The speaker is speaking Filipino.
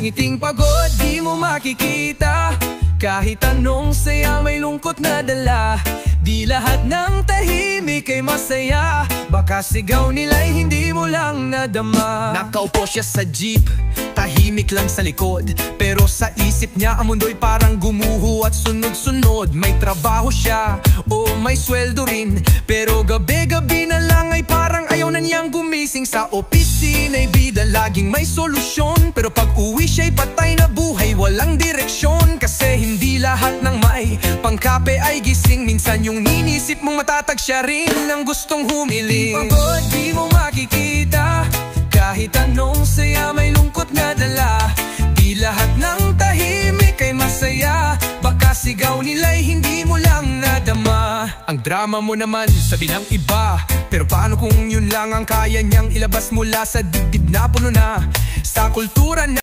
Ngiting pagod di mo makikita, kahit anong saya may lungkot na dala. Di lahat ng tahimik ay masaya, baka sigaw nila'y hindi mo lang nadama. Nakaupo siya sa jeep, tahimik lang sa likod, pero sa isip niya ang mundo'y parang gumuho at sunod-sunod. May trabaho siya, o may sweldo rin, pero gabi-gabi na lang ay parang ayaw na niyang gumising. Sa opisina'y bida, laging may solusyon, pero pag uwi siya'y patay na buhay, walang direksyon. Kasi hindi lahat ng may pangkape ay gising. Minsan yung ninisip mong matatag, siya rin ang gustong humiling. Pagod di mo makikita, kahit anong saya may lungkot na dala. Di lahat ng tahimik ay masaya, baka sigaw nila'y hindi mo lang nadama. Ang drama mo naman sabi ng iba, pero paano kung yun lang ang kaya niyang ilabas mula sa dibdib na puno na sa kultura na